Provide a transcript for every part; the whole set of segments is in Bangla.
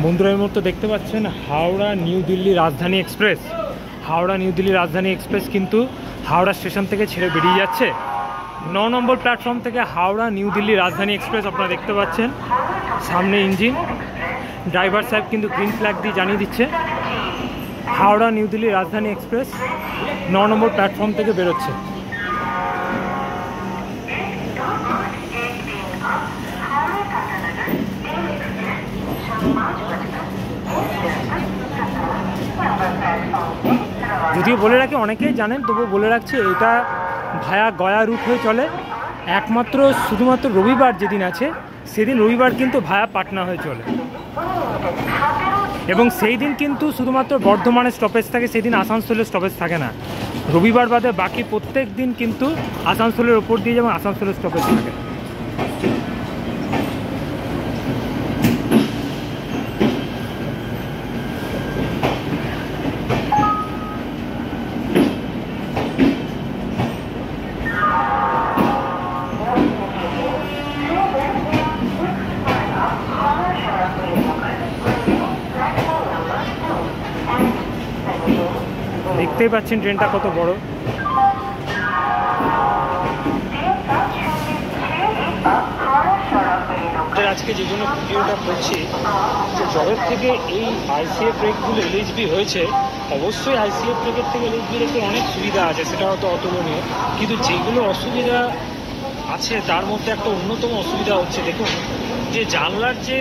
বন্ধুরা এই মুহূর্তে দেখতে পাচ্ছেন হাওড়া নিউ দিল্লি রাজধানী এক্সপ্রেস। হাওড়া নিউ দিল্লি রাজধানী এক্সপ্রেস কিন্তু হাওড়া স্টেশন থেকে ছেড়ে বেরিয়ে যাচ্ছে। 9 নম্বর প্ল্যাটফর্ম থেকে হাওড়া নিউ দিল্লি রাজধানী এক্সপ্রেস আপনারা দেখতে পাচ্ছেন। সামনে ইঞ্জিন, ড্রাইভার সাহেব কিন্তু গ্রিন ফ্ল্যাগ দিয়ে জানিয়ে দিচ্ছে হাওড়া নিউ দিল্লি রাজধানী এক্সপ্রেস 9 নম্বর প্ল্যাটফর্ম থেকে বেরোচ্ছে। যদিও বলে রাখি, অনেকেই জানেন, তবুও বলে রাখছি, এটা ভায়া গয়া রুট হয়ে চলে। একমাত্র শুধুমাত্র রবিবার যেদিন আছে সেদিন রবিবার কিন্তু ভায়া পাটনা হয়ে চলে, এবং সেই দিন কিন্তু শুধুমাত্র বর্ধমানের স্টপেজ থাকে, সেদিন আসানসোলের স্টপেজ থাকে না। রবিবার বাদে বাকি প্রত্যেক দিন কিন্তু আসানসোলের ওপর দিয়ে যেমন আসানসোলের স্টপেজ থাকে। দেখতেই পাচ্ছেন ট্রেনটা কত বড়। আজকে যে জন্য ভিডিওটা করছি, যে জবের থেকে এই আইসিএফ ব্রেকগুলো এলএইচবি হয়েছে, অবশ্যই আইসিএফ ব্রেকের থেকে এলএইচবি ব্রেকের অনেক সুবিধা আছে, সেটা হয়তো অতুলনীয়, কিন্তু যেগুলো অসুবিধা আছে তার মধ্যে একটা অন্যতম অসুবিধা হচ্ছে, দেখুন যে জানলার যে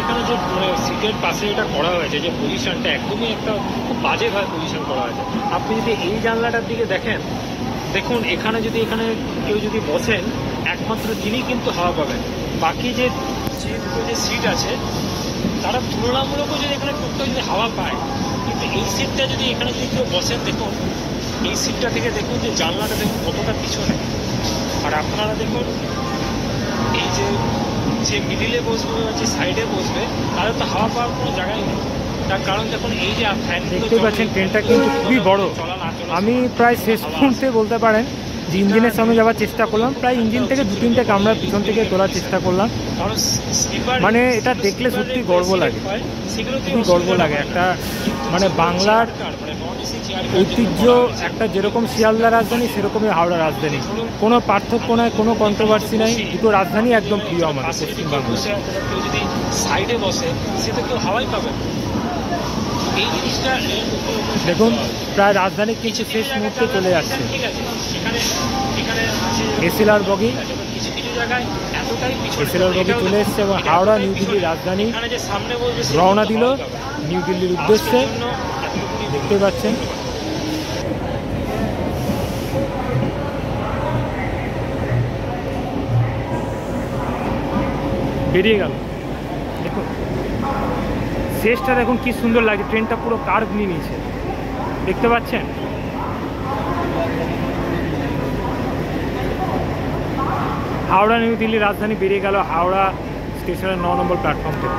এখানে যে মানে সিটের পাশে এটা করা হয়েছে, যে পজিশনটা একদমই একটা খুব বাজেভাবে পজিশন করা হয়েছে। আপনি যদি এই জানলাটার দিকে দেখুন এখানে কেউ যদি বসেন, একমাত্র তিনি কিন্তু হাওয়া পাবেন। বাকি যে সিট আছে তারা তুলনামূলক যদি এখানে টুকটাক যদি হাওয়া পায়, কিন্তু এই সিটটা যদি এখানে যদি কেউ বসেন, দেখুন এই সিটটা থেকে দেখুন যে জানলাটা দেখুন কতটা পিছনে। আর আপনারা দেখুন এই যে মিডিলে বসবে বা যে সাইডে বসবে, তাদের তো হাওয়া পাওয়ার কোনো জায়গায় নেই। তার কারণ দেখুন এই যে দেখতে পাচ্ছেন ট্রেনটা কিন্তু খুবই বড়। আমি প্রায় শেষ মুহূর্তে বলতে পারেন যে ইঞ্জিনের সামনে যাওয়ার চেষ্টা করলাম, প্রায় ইঞ্জিন থেকে 2-3টে কামরা পিছন থেকে তোলার চেষ্টা করলাম। মানে এটা দেখলে সত্যি গর্ব লাগে, খুবই গর্ব লাগে। একটা মানে বাংলার ঐতিহ্য, একটা যেরকম শিয়ালদা রাজধানী সেরকমই হাওড়া রাজধানী, কোনো পার্থক্য নয়, কোনো কন্ট্রোভার্সি নাই, দুটো রাজধানী একদম প্রিয় আমার পশ্চিমবাংলা। যদি সাইডে বসে সেটা কেউ হাওয়াই পাবে। এই জিনিসটা দেখুন প্রায় রাজধানী কিছু শেষ মুহূর্তে চলে যাচ্ছে। এসএলআর বগি চলে এসছে এবং হাওড়া নিউ দিল্লি রাজধানী রওনা দিল নিউ দিল্লির উদ্দেশ্যে। দেখতে পাচ্ছেন বেরিয়ে গেল। দেখুন শেষটা দেখুন কি সুন্দর লাগে, ট্রেনটা পুরো কার্ভ নিয়ে নিয়েছে, দেখতে পাচ্ছেন। হাওড়া নিউ দিল্লি রাজধানী বেরিয়ে গেল হাওড়া স্টেশনের 9 নম্বর প্ল্যাটফর্ম থেকে।